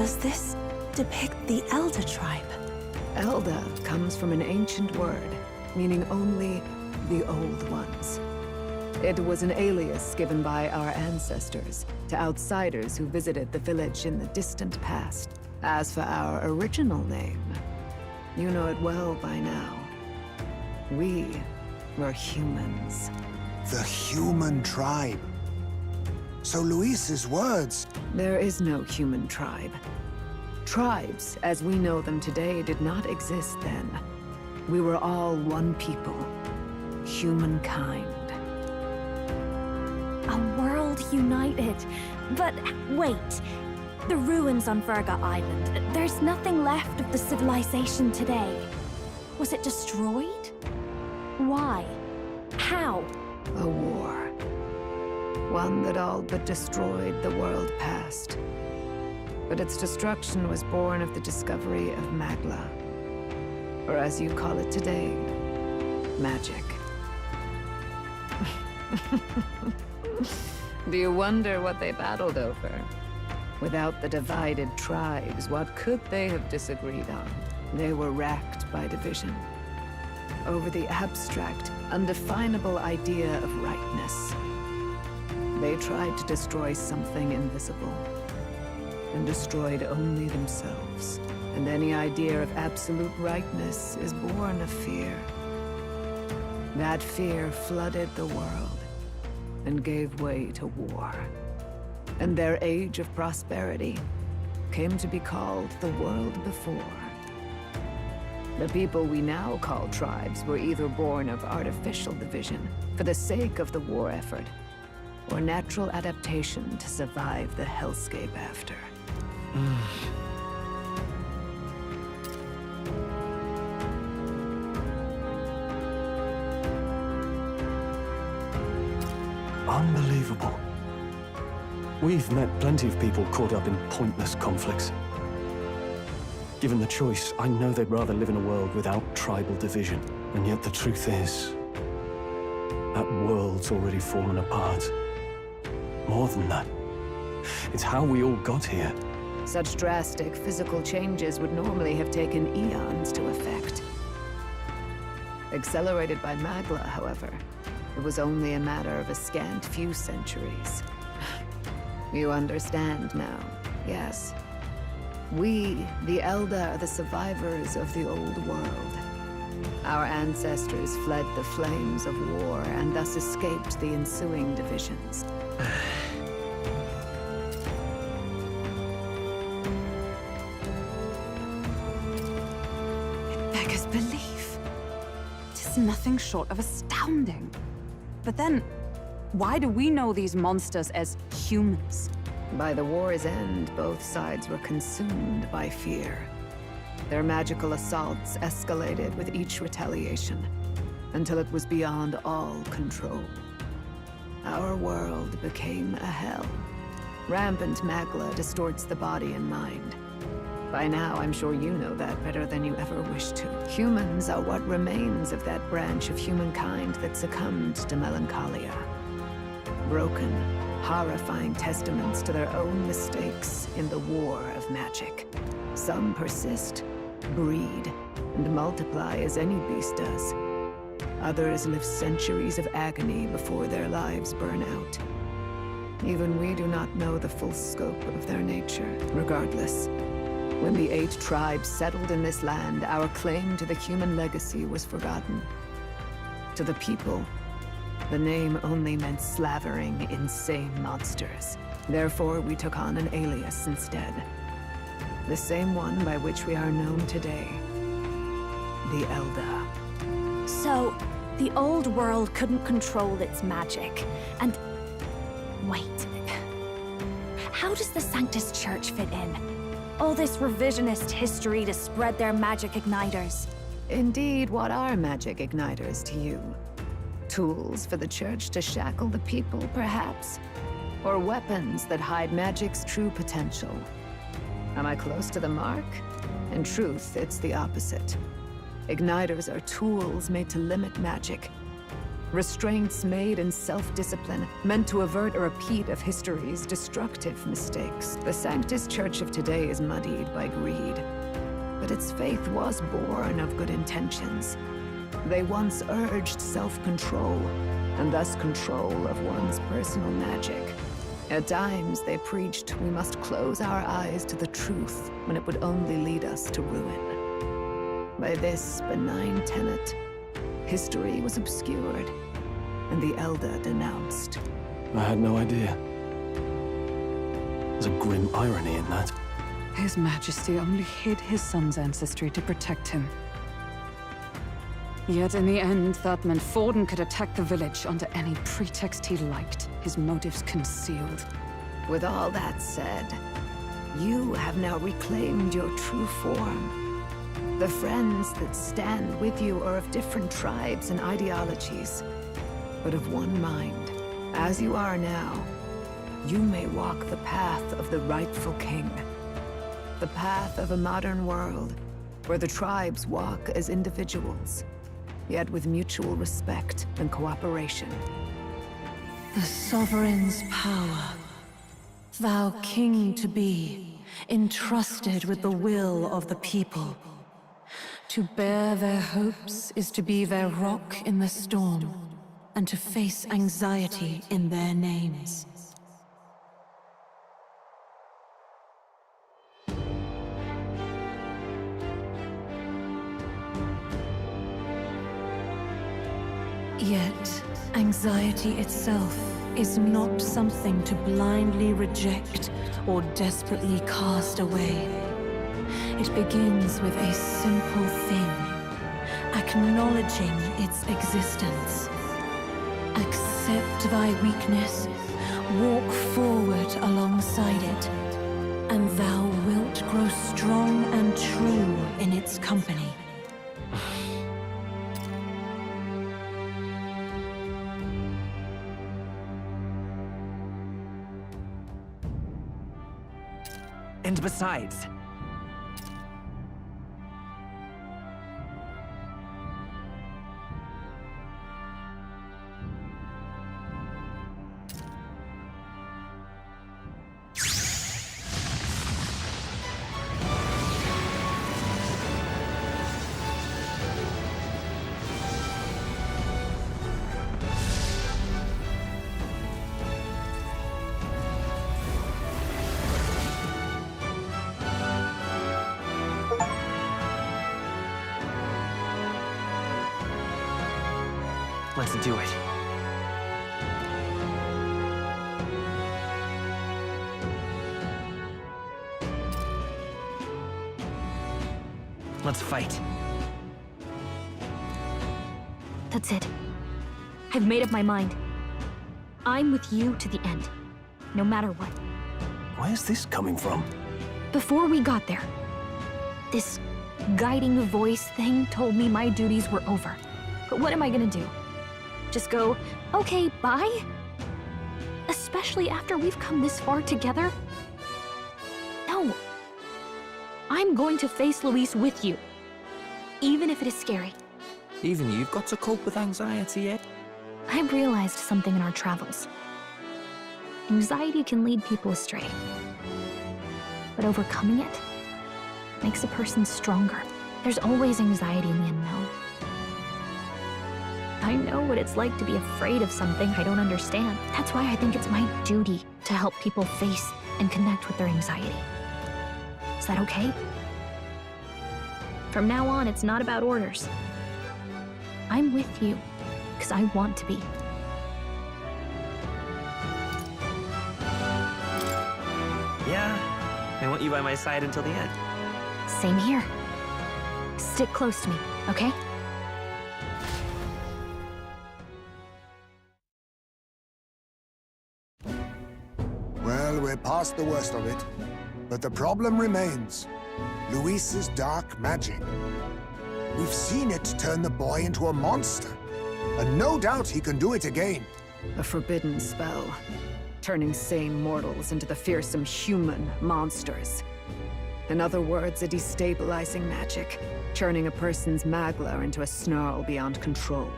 Does this depict the Elder tribe? Elder comes from an ancient word, meaning only the old ones. It was an alias given by our ancestors to outsiders who visited the village in the distant past. As for our original name, you know it well by now. We were humans. The human tribe. So Luis's words... There is no human tribe. Tribes, as we know them today, did not exist then. We were all one people. Humankind. A world united. But wait. The ruins on Virga Island. There's nothing left of the civilization today. Was it destroyed? Why? How? A war. One that all but destroyed the world past. But its destruction was born of the discovery of Magla. Or as you call it today, magic. Do you wonder what they battled over? Without the divided tribes, what could they have disagreed on? They were racked by division. Over the abstract, undefinable idea of rightness. They tried to destroy something invisible, and destroyed only themselves. And any idea of absolute rightness is born of fear. That fear flooded the world, and gave way to war. And their age of prosperity came to be called the world before. The people we now call tribes were either born of artificial division for the sake of the war effort, or natural adaptation to survive the hellscape after. Unbelievable. We've met plenty of people caught up in pointless conflicts. Given the choice, I know they'd rather live in a world without tribal division. And yet the truth is, that world's already fallen apart. More than that, it's how we all got here. Such drastic physical changes would normally have taken eons to effect. Accelerated by Magla, however, it was only a matter of a scant few centuries. You understand now, yes? We, the Elder, are the survivors of the old world. Our ancestors fled the flames of war and thus escaped the ensuing divisions. It beggars belief. It is nothing short of astounding. But then, why do we know these monsters as humans? By the war's end, both sides were consumed by fear. Their magical assaults escalated with each retaliation, until it was beyond all control. Our world became a hell. Rampant Magla distorts the body and mind. By now, I'm sure you know that better than you ever wished to. Humans are what remains of that branch of humankind that succumbed to melancholia. Broken, horrifying testaments to their own mistakes in the war of magic. Some persist, breed, and multiply as any beast does. Others live centuries of agony before their lives burn out. Even we do not know the full scope of their nature. Regardless, when the 8 tribes settled in this land, our claim to the human legacy was forgotten. To the people, the name only meant slavering, insane monsters. Therefore, we took on an alias instead. The same one by which we are known today. The Elder. So, the old world couldn't control its magic, and... wait. How does the Sanctus Church fit in? All this revisionist history to spread their magic igniters. Indeed, what are magic igniters to you? Tools for the Church to shackle the people, perhaps? Or weapons that hide magic's true potential? Am I close to the mark? In truth, it's the opposite. Igniters are tools made to limit magic, Restraints made in self-discipline, meant to avert a repeat of history's destructive mistakes. The Sanctus Church of today is muddied by greed, but its faith was born of good intentions. They once urged self-control, and thus control of one's personal magic. At times, they preached we must close our eyes to the truth when it would only lead us to ruin. By this benign tenet, history was obscured, and the Elder denounced. I had no idea. There's a grim irony in that. His Majesty only hid his son's ancestry to protect him. Yet in the end, that meant Forden could attack the village under any pretext he liked, his motives concealed. With all that said, you have now reclaimed your true form. The friends that stand with you are of different tribes and ideologies, but of one mind. As you are now, you may walk the path of the rightful king. The path of a modern world, where the tribes walk as individuals, yet with mutual respect and cooperation. The sovereign's power, thou king to be, entrusted with the will of the people. To bear their hopes is to be their rock in the storm, and to face anxiety in their names. Yet, anxiety itself is not something to blindly reject or desperately cast away. It begins with a simple thing, acknowledging its existence. Accept thy weakness, walk forward alongside it, and thou wilt grow strong and true in its company. And besides, let's do it. Let's fight. That's it. I've made up my mind. I'm with you to the end, no matter what. Where's this coming from? Before we got there, this guiding voice thing told me my duties were over. But what am I gonna do? Just go, okay, bye? Especially after we've come this far together? No. I'm going to face Luis with you, even if it is scary. Even you've got to cope with anxiety yet? I've realized something in our travels. Anxiety can lead people astray. But overcoming it makes a person stronger. There's always anxiety in the unknown. I know what it's like to be afraid of something I don't understand. That's why I think it's my duty to help people face and connect with their anxiety. Is that okay? From now on, it's not about orders. I'm with you, because I want to be. Yeah, I want you by my side until the end. Same here. Stick close to me, okay? Well, we're past the worst of it. But the problem remains. Luis's dark magic. We've seen it turn the boy into a monster. And no doubt he can do it again. A forbidden spell, turning sane mortals into the fearsome human monsters. In other words, a destabilizing magic, turning a person's magla into a snarl beyond control.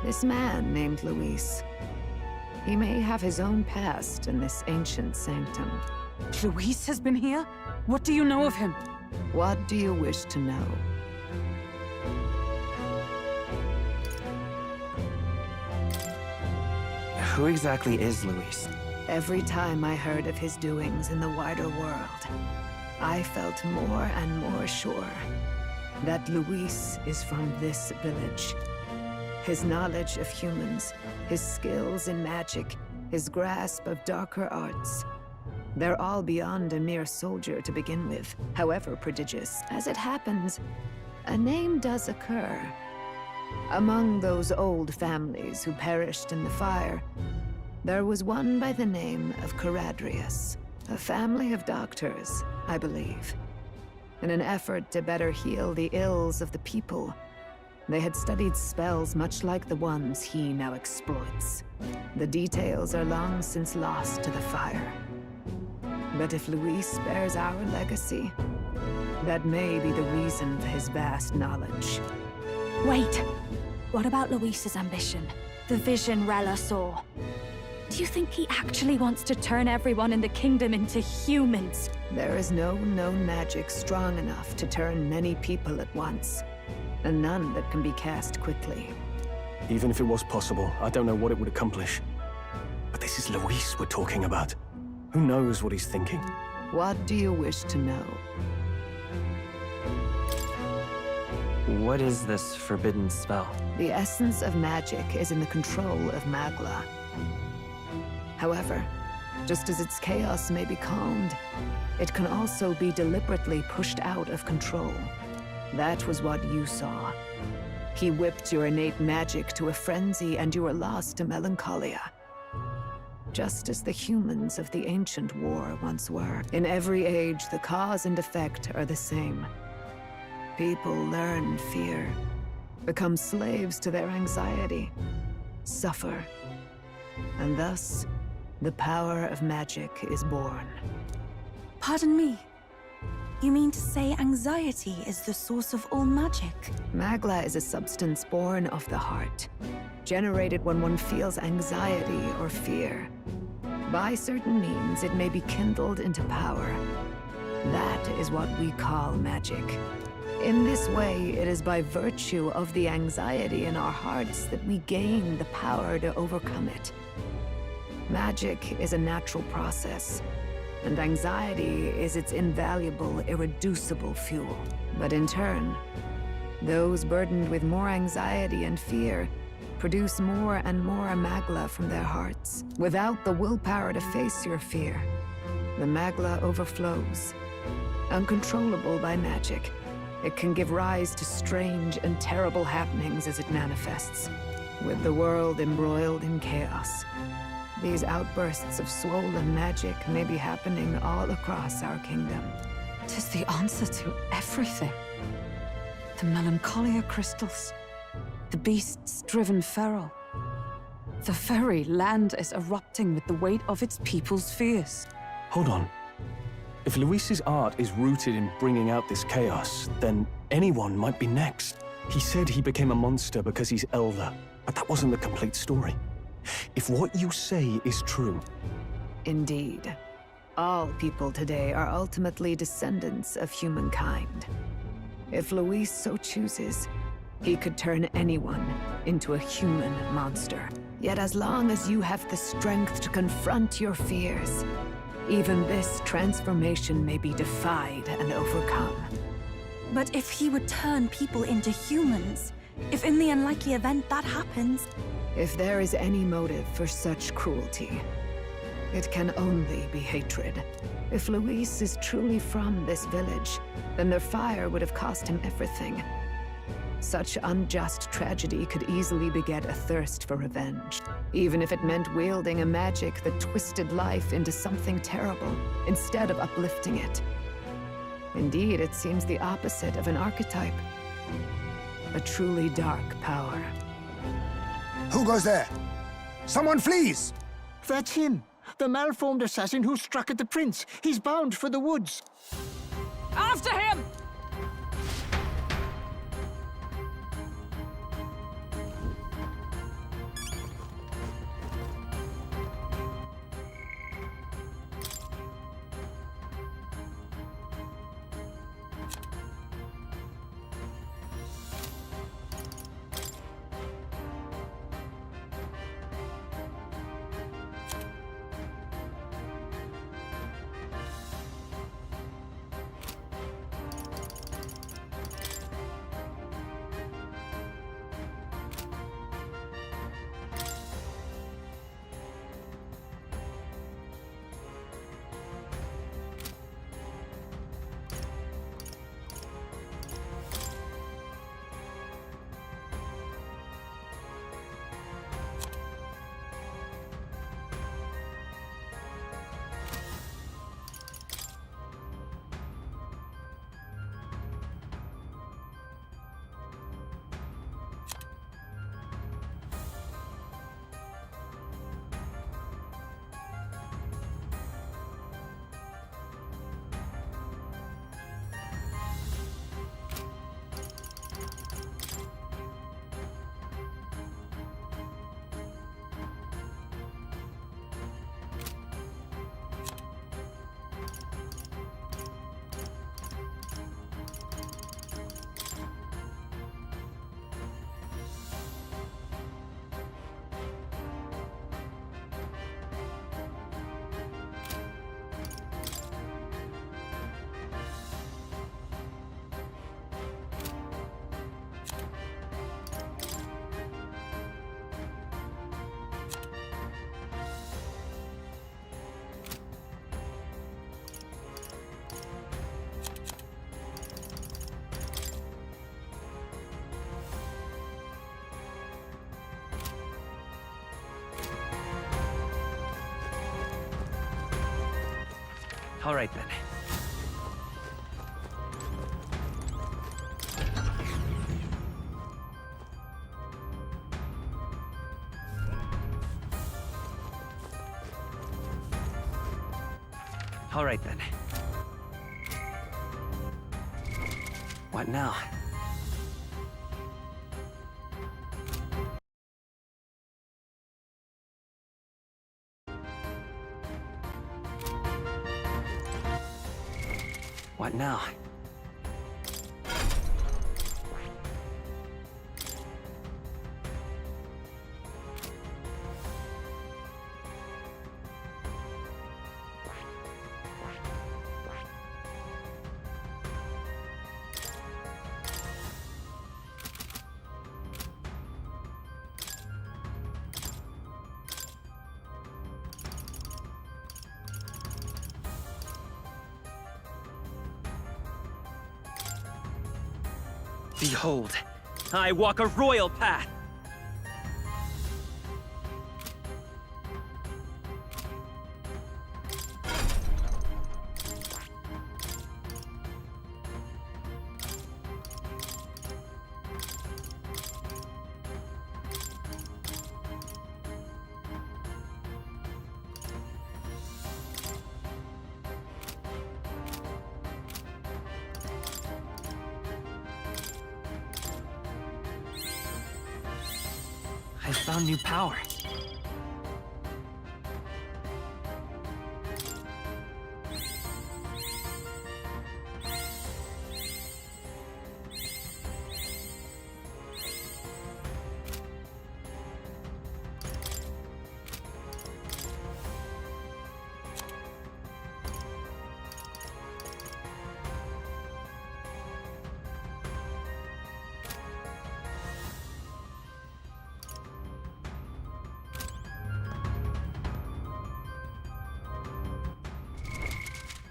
This man named Luis. He may have his own past in this ancient sanctum. Luis has been here? What do you know of him? What do you wish to know? Who exactly is Luis? Every time I heard of his doings in the wider world, I felt more and more sure that Luis is from this village. His knowledge of humans, his skills in magic, his grasp of darker arts, they're all beyond a mere soldier to begin with, however prodigious. As it happens, a name does occur. Among those old families who perished in the fire, there was one by the name of Caradrius, a family of doctors, I believe. In an effort to better heal the ills of the people, they had studied spells much like the ones he now exploits. The details are long since lost to the fire. But if Luis bears our legacy, that may be the reason for his vast knowledge. Wait. What about Luis's ambition? The vision Rella saw? Do you think he actually wants to turn everyone in the kingdom into humans? There is no known magic strong enough to turn many people at once, and none that can be cast quickly. Even if it was possible, I don't know what it would accomplish. But this is Luis we're talking about. Who knows what he's thinking? What do you wish to know? What is this forbidden spell? The essence of magic is in the control of Magla. However, just as its chaos may be calmed, it can also be deliberately pushed out of control. That was what you saw. He whipped your innate magic to a frenzy and you were lost to melancholia. Just as the humans of the ancient war once were. In every age, the cause and effect are the same. People learn fear, become slaves to their anxiety, suffer, and thus, the power of magic is born. Pardon me. You mean to say anxiety is the source of all magic? Magla is a substance born of the heart, generated when one feels anxiety or fear. By certain means, it may be kindled into power. That is what we call magic. In this way, it is by virtue of the anxiety in our hearts that we gain the power to overcome it. Magic is a natural process, and anxiety is its invaluable, irreducible fuel. But in turn, those burdened with more anxiety and fear produce more and more Magla from their hearts. Without the willpower to face your fear, the Magla overflows. Uncontrollable by magic, it can give rise to strange and terrible happenings as it manifests. With the world embroiled in chaos, these outbursts of swollen magic may be happening all across our kingdom. 'Tis the answer to everything. The melancholia crystals, the beasts driven feral. The very land is erupting with the weight of its people's fears. Hold on. If Luis's art is rooted in bringing out this chaos, then anyone might be next. He said he became a monster because he's elder, but that wasn't the complete story. If what you say is true... Indeed. All people today are ultimately descendants of humankind. If Luis so chooses, he could turn anyone into a human monster. Yet as long as you have the strength to confront your fears, even this transformation may be defied and overcome. But if he would turn people into humans, if in the unlikely event that happens... If there is any motive for such cruelty, it can only be hatred. If Luis is truly from this village, then their fire would have cost him everything. Such unjust tragedy could easily beget a thirst for revenge, even if it meant wielding a magic that twisted life into something terrible, instead of uplifting it. Indeed, it seems the opposite of an archetype. A truly dark power. Who goes there? Someone flees! That's him! The malformed assassin who struck at the prince! He's bound for the woods! After him! All right then. All right then. What now? What now? Behold, I walk a royal path! I found new power.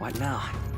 What now?